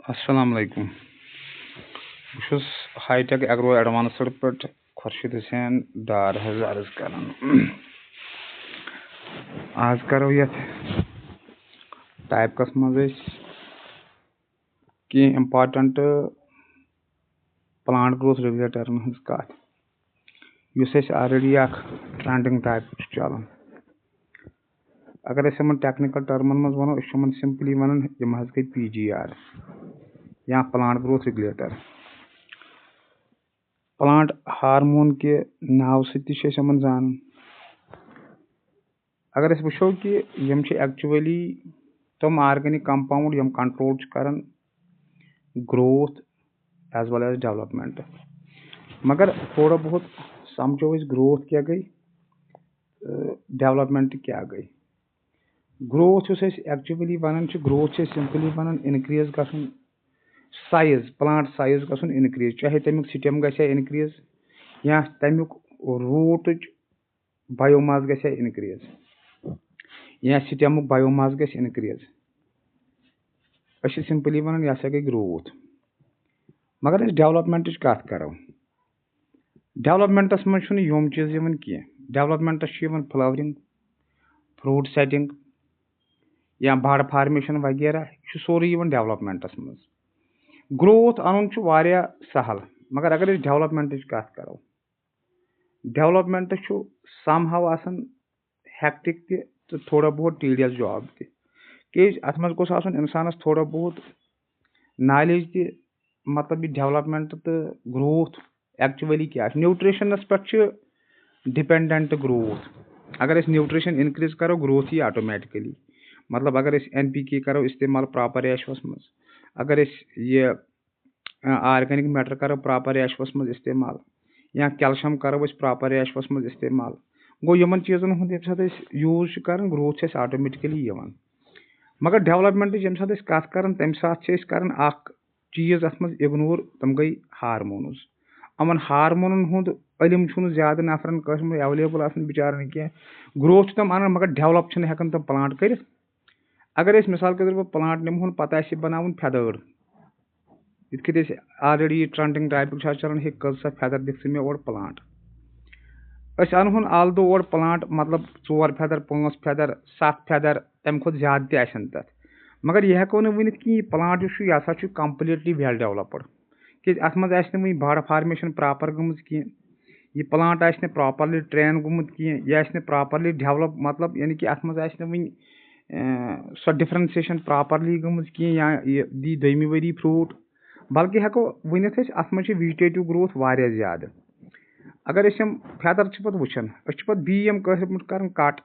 अस्सलाम वालेकुम। बस हाईटेक एग्रो एडवांस्ड पे खुर्शीद हुसैन डार अर्ज कर। आज करो ये टाइपकस मज की इम्पार्टेंट प्लांट ग्रोथ रेगुलेटर हज कत ऑलरेडी ट्रेंडिंग टाइप चलान। अगर टेक्निकल टर्मन मज वो सिंपली वन गई PGR या plant growth regulator. Plant hormone के नाव समान जान। अगर वो कि एक्चुअली तम ऑर्गेनिक कंपाउंड यम कंट्रोल कर growth as well as development. मगर थोड़ा बहुत समझो ग्रोथ क्या गई डेवलपमेंट क्या गई। Growth actually one growth simply one increase gun size plant size gun increase, चाहे तमिक स्टेम गया इनक्रीज या तमिक रूट बायोमास गया इनक्रीज या स्टेमुक बायोमास गया इनक्रीज। सिंपली वन यह गई ग्रोथ। मगर डेवलपमेंट कत करो, डेवलपमेंटस मज यम चीज कह। डेवलपमेंटस फ्लावरिंग, फ्रूट सेटिंग या बड़ फार्मेशन वगैरह सोरे डेवलपमेंटस मज। ग्रोथ अन सहल, मगर अगर डेवलपमेंट कत करो, डेवलपमेंट सम हाउ हेक्टिक तो थोड़ा बहुत टीडियस जॉब अत मज गोस इंसानस थोड़ा बहुत नॉलेज त मतलब डेवलपमेंट तो ग्रोथ एक्चुअली क्या न्यूट्रिशनस पे डिपेंडेंट ग्रोथ। अगर न्यूट्रिशन इनक्रीज करो ग्रोथ ही ऑटोमेटिकली। मतलब अगर NPK करो इस्तेमाल प्रॉपर रेशोस मज, अगर ये ऑर्गेनिक मैटर करो प्रॉपर रेशोस मज इस्तेमाल या कैल्शियम करो प्रॉपर रेशोस मज इस्तेमाल, गो यमन चीजन हूँ यूज कर ग्रोथ ऑटोमेटिकली। मगर डेवलपमेंट यम कत कर तम सात चीज अत मज इग्नोर, तम गई हारमोन्स। अमन हारमोन हूँ इलम ज्यादा नफरन एवेलेबल बिचारन कह। ग्रोथ तम अन मगर डेवलप हेकन तम प्लांट कर। अगर मिसाल के तौर पर प्लांट निमोन पता बनावन फेदर, ये ऑलरेडी ट्रेंडिंग टाइप चलान हे कल फेदर दिख मे और प्लांट अनहोन आल दो और प्लांट मतलब 4 फेदर 5 फेदर 7 फेदर तम खुद ज्यादा तथ। मगर यह हेको वन कि प्लांट यह कम्प्लीटली वेल डेवलप्ड कि अत मज वो बड़ फार्मेशन प्रॉपर गम कह। यह प्लांट प्रॉपरली ट्रेन गुमुत कह, यह प्रॉपरली डेवलप मतलब यानी कि अत मज वन सो डिफरेंशिएशन प्रॉपरली गम कह या दी दोमी वरी फ्रूट। बल्कि हेको वन अत मज वेजिटेटिव ग्रोथ वारिया ज्यादा। अगर यम फेदर पे वुचान पे बी कर कट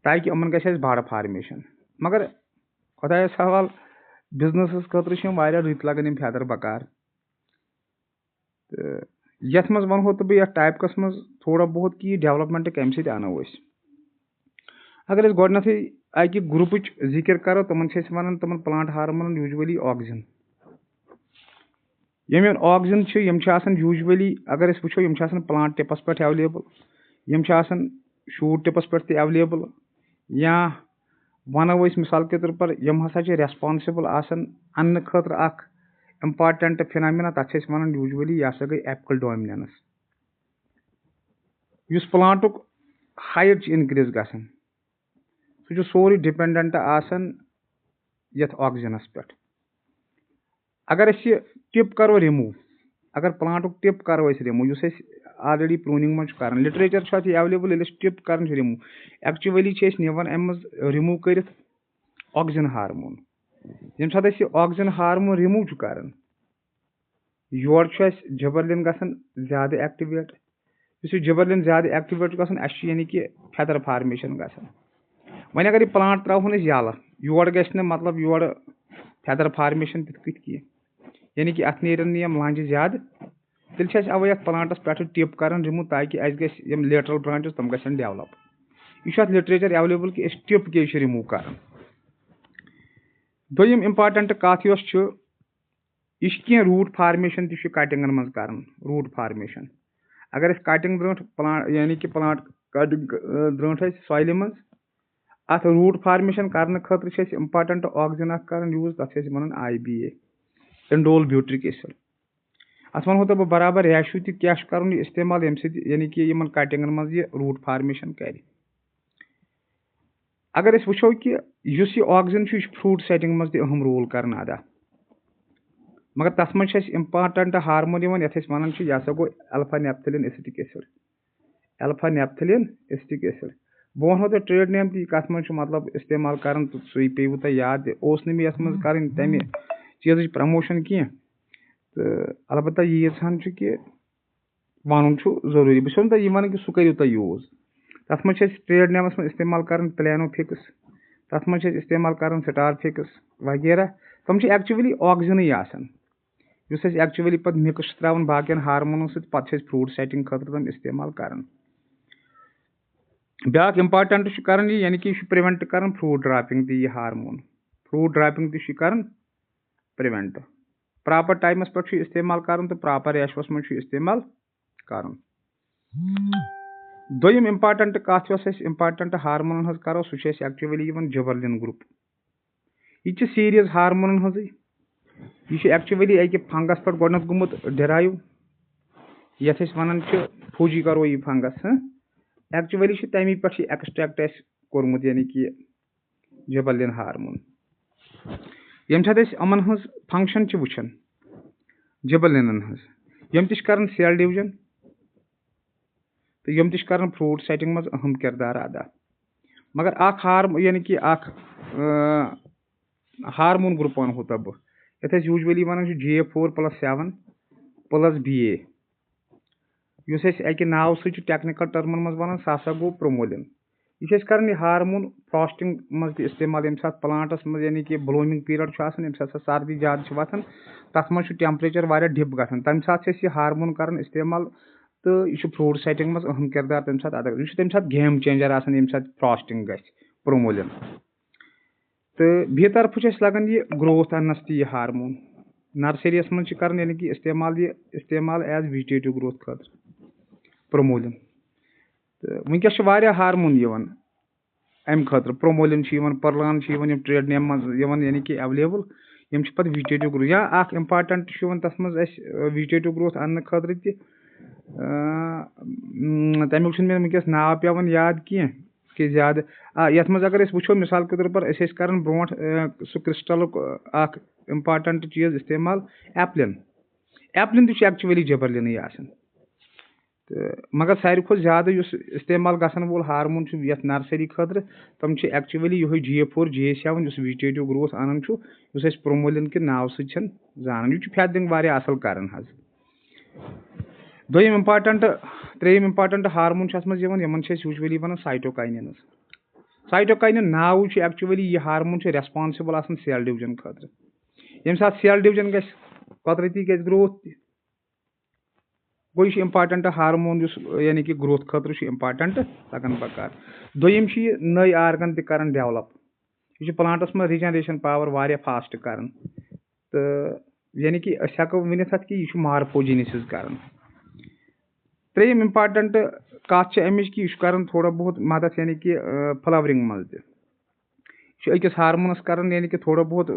ताकि यमन गि बड़ फार्मेशन। मगर खुदायस हवाल बिजनेस खतर रत लगन फेदर बकार। तो ये मज वनो तो बह टाइपकस मज थोड़ा बहुत कि डेवलपमेंट कम अनो। अगर गोडनथ अकि ग्रुप जिक्र करो तमन वन तमन प्लांट हार्मोन यूजुअली ऑक्सिन। यम ऑक्सिन यूजुअली अगर वो यम प्लांट टिपस पे एवेलेबल, यम शूट टिपस पे एवेलेबल या वनो मिसाल के तौर पर यम हसा रेस्पॉन्सिबल अन्न खतर इम्पार्टेंट फिनोमिना तथ वन यूजुअली यह गई एपिकल डोमिनेंस। उस प्लांटुक हाइट इनक्रीज गसान सह सोरे डिपेंडेंट यथ ऑक्सिनस पे। अगर टिप करो रिमूव, अगर प्लांटुक टिप करो रिमूव ऑलरेडी प्रूनिंग मज कर लिटरेचर एवेलेबल टिप कर रिमूव एक्चुअली निवन अम रिमूव कर ऑक्सिन हार्मोन। यम सात ऑक्सिन हार्मोन रिमूव कर योर जिबरलिन गसान ज्यादा एक्टिवेट। इस जिबरलिन ज्यादा एक्टिवेट गसान यानी कि फेदर फार्मेशन गसान। वह अगर यह प्लांट त्रोन यल योर गि मतलब योर फेदर फार्मेशन तिथ कह, यानी कि अत नेरन यम लंज ज्यादा तेल अवे प्लांटस पे टिप कर रिमूव ताकि यम लेटरल ब्रांचेस तम गन डेवलप। यह लिटरेचर एवेलेबल कि टिप के रिमूव कर। दोयम इम्पार्टेंट कथ यह कह रूट फार्मेशन कटिंगन मज कर। रूट फार्मेशन अगर कटिंग ब्रो प्लांट यानी कि प्लांट कटिंग ब्रो सॉइल मज अत रूट फार्मेशन करने खतर इम्पार्टेंट ऑक्सीजन कर यूज तथ one IBA indole butyric acid अत वनो तो बराबर रेशो तह क्या कर इस्तेमाल ये यानी कि कटिंगन मज यह रूट फार्मेशन कर अगर अस वो कि यह ऑक्सीजन फ्रूट सेटिंग मज अहम रोल कर अदा मगर तथ मज इम्पार्टेंट हार्मोन यथ वन यह हसा गो alpha naphthalene acetic acid alpha naphthalene acetic acid बह वो तुम ट्रेड नेम ती कत मज मतलब इस्तेमाल कर सही पेव तुम याद मे ये मज कर तमें चीज प्रमोशन कह तो अलबत्ता यीजान कि वन जरूरी बस तुम यह वन कि सह करो तुम यूज तथ मज ट्रेड नेमस मज इस्तेमाल कर प्लानो फिक्स तथ मज इस्तेमाल कर स्टार फिक्स वगैरह तम एक्चुअली ऑक्सीजन आसान एक्चुअली पे मिक्स त्रावन बाकियन हार्मोन सत फ्रूट सेटिंग खतर तम इस्तेमाल कर ब्याक इम्पार्टेंट कर यानी कि प्रिवेंट कर फ्रूट ड्रापिंग ती हार्मोन फ्रूट ड्रापिंग ती कर प्रिवेंट प्रॉपर टाइमस पे इस्तेमाल कर तो प्रॉपर रेशोस मज इस्तेमाल कर दोयम इम्पार्टेंट कथ इम्पार्टेंट हार्मोन हज करो सह एक्चुअली जिबरलिन ग्रुप यह सीरीज हार्मोन हज यह एक्चुअली अकि फंगस पे गोडनथ गुमुत डिराइव यथ वन फूजी करो यह फंगस एक्चुअली तमी पे एक्सट्रैक्ट कोर्मुत यानी कि जिबरलिन हार्मोन यम अमन हज फंक्शन वुचान जिबरलिन हज यम कर सेल डिवीजन तो यम कर फ्रूट सेटिंग मज अहम किरदार अदा मगर यानी कि हार्मोन ग्रुप वन तब बह यथ यूजुअली वन GA4+7 प्लस BA युस अकि नाव सह टेक्निकल टर्मन मज वन सह गो प्रोमोलिन यह कर हार्मोन फ्रॉस्टिंग मज इस्तेमाल यम सात प्लांटस मज यानी कि ब्लूमिंग पीरियड यम सात सर्दी ज्यादा वथान तथ मज टेम्परेचर वारिया डिप गठन तम सात यह हार्मोन कर इस्तेमाल तो यह फ्रूट सेटिंग मज अहम किरदार तम सात अदा यह तम सात गेम चेंजर आसान यम सात फ्रॉस्टिंग गि प्रोमोलिन तो बे तरफ लगन यह ग्रोथ अनस ती हार्मोन नर्सरियस मज कर यानी कि इस्तेमाल एज वेजिटेटिव ग्रोथ खतर प्रोमोलिन तो वनकस हार्मोन अम खतर प्रोमोलिन पर्लान ट्रेड नेम मज यानी कि अवेलेबल यम पे वेजिटेटिव ग्रोथ या इम्पार्टेंट तथ मज वेजिटेटिव ग्रोथ अन्न खतर तमुक मे वनकस नाव पेवन याद कह कि ज्यादा ये मज अगर वो मिसाल के तौर पर कर ब्रो सह क्रिस्टल इम्पार्टेंट चीज इस्तेमाल एप्लिन एक्चुअली जिबरलिन आसान तो मगर सारे खुद ज्यादा इस्तेमाल गसन वोल हार्मोन ये नर्सरी खतर तम एक्चुअली यह GA4 GA7 वेजिटेटिव ग्रोथ अनान प्रोमोलिन के नाव सह जान यह फैदिंग असल कर दोयम इम्पार्टेंट त्रेयम इम्पार्टेंट हार्मोन मज यूजुअली वन साइटोकाइनिन साइटोकाइनिन नाव एक्चुअली यह हार्मोन रेस्पॉन्सिबल सेल डिवीजन खतर यम सात सेल डिवीजन गदरती ग ग्रोथ गो यह इम्पार्टेंट हार्मोन यानी कि ग्रोथ खतर इम्पार्टेंट लगन बकार दोयम नई आर्गन तक डेवलप यह प्लांटस में रिजनरेशन पावर वारिया फास्ट कर तो यानी कि हेको वन कि यह मार्फोजेनेसिस कर त्रेयम इम्पार्टेंट कत अमिच कि यह कर थोड़ा बहुत मदद यानी कि फ्लावरिंग मज अकिस हार्मोनस कर यानी कि थोड़ा बहुत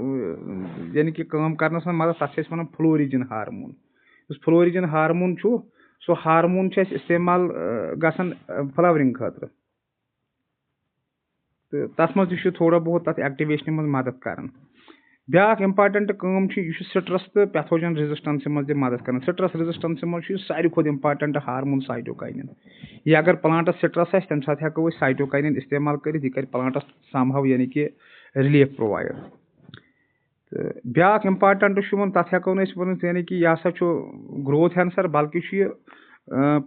यानी कि करनस मदद तथ वन फ्लोरिजिन हार्मोन फ्लोरिजिन हार्मोन सो हार्मोन इस्तेमाल गसन फ्लावरिंग खतर तो तथ मज थोड़ा बहुत तथ एक्टिवेशन मज मदद कर ब्याक इम्पार्टेंट स्ट्रेस तो पैथोजन रेजिस्टेंस मज मदद कर स्ट्रेस रेजिस्टेंस मज सारे खुद इम्पार्टेंट हार्मोन साइटोकाइनिन यह अगर प्लांटस स्ट्रेस तम सात हेको साइटोकाइनिन इस्तेमाल कर यह कर प्लांटस समहाउ यानी कि रिलीफ प्रोवाइड तो ब्याक इम्पार्टेंट तथ हेको वन यानी कि यह ग्रोथ हैंसर बल्कि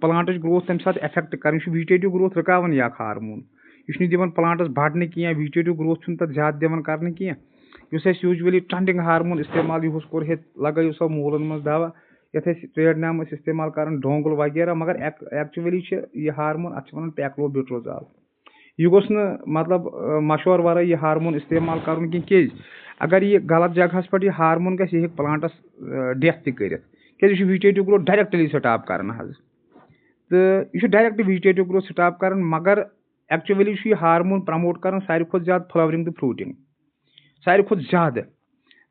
प्लांटच ग्रोथ तम सात इफेक्ट कर वेजिटेटिव ग्रोथ रुकावन यह हार्मोन यह दिवन प्लांटस बढ़ने कह वेजिटेटिव ग्रोथ तक ज्यादा दिवन कर कह यूजुअली ट्रेंडिंग हार्मोन इस्तेमाल यह कोर लगो सो मूलन मज दवा ये ट्रेड नाम इस्तेमाल कर डोंगल वगैरह मगर एक्चुअली यह हार्मोन अत पैक्लोबिट्रोजाल यह गोस मतलब मशवर वर यह हार्मोन इस्तेमाल कर कह अगर यह गलत जगह पे यह हार्मोन गह यह प्लांटस डेथ तक क्या वेजिटेटिव ग्रोथ डायरेक्टली स्टॉप कर तो यह डायरेक्ट वेजिटेटिव ग्रोथ स्टॉप कर मगर एक्चुअली हार्मोन प्रमोट कर सारे खुद ज्यादा फ्लावरिंग तो फ्रूटिंग सारे खुद ज्यादा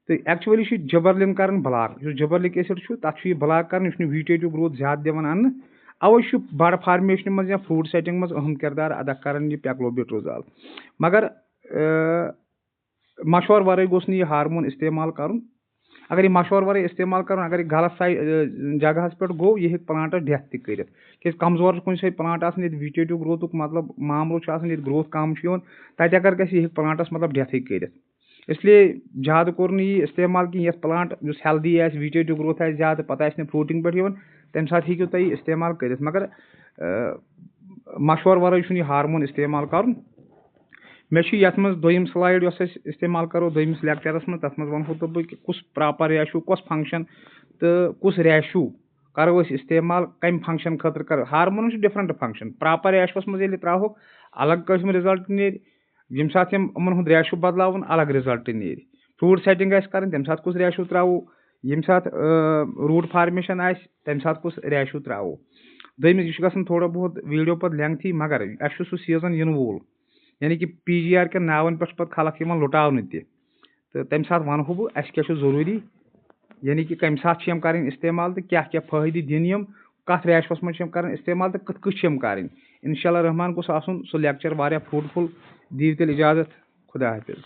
तो एक्चुअली जबरलिन कर ब्लॉक जो जबरलिक एसिड तथ ब्लॉक कर वीटेटिव ग्रोथ ज्यादा दिवन अन्न अवे बड़ फार्मेशन मज या फ्रूट सेटिंग मज अहम किरदार अदा कर पैक्लोबिट्रोजाल मगर मशवर वर गोस यह हार्मोन इस्तेमाल कर अगर यह मशवर वर इस्तेमाल कर अगर यह गलत जगह पे गो यह प्लांटस डेथ तक कमजोर कुछ प्लांट वीटेटिव ग्रोथ मतलब मामलों ग्रोथ कम तक अगर गह प्लांटस मतलब डेथ कर इसलिए ज्यादा कोर यह इस्तेमाल कि प्लांट जो हेल्दी वीटेटिव ग्रोथ ज्यादा पता फ्रूटिंग पे तम सात हेकू तुम इस्तेमाल कर मगर मशवर वर यह हार्मोन इस्तेमाल कर मे यथ मज दोयम स्लाइड इस्तेमाल करो दोयमिस लेक्चरस मज तथ मज वनो तो बह कुछ प्रॉपर रेशो कस फंक्शन तो कुछ रेशो करो इस्तेमाल कम फंक्शन खतर कर hormone different function proper ratios मज त्रो अलग कस्म रिजल्ट नेर यम सात यमन रेशो बदलावन अलग रिजल्ट नेर फ्रूट सेटिंग कर तम सात कुछ रेशो त्रो यम सात रूट फार्मेशन तम सात कुछ रेशो त्रो दोयमिस यह थोड़ा बहुत वीडियो पे लेंथी मगर अस सह सीजन इन वोल यानी कि PGR के नावन पे खलक लुटावन तो तम सात वनो बह अस क्या जरूरी यानी कि कम सात कर इस्तेमाल तो क्या क्या फायदे दिन कत रेशोस मज कर इस्तेमाल तो कत कम कर इंशाल्लाह रहमान गोस आसन सह लेक्चर वारिया फ्रूटफुल दीव तेल इजाजत खुदा हाफिज।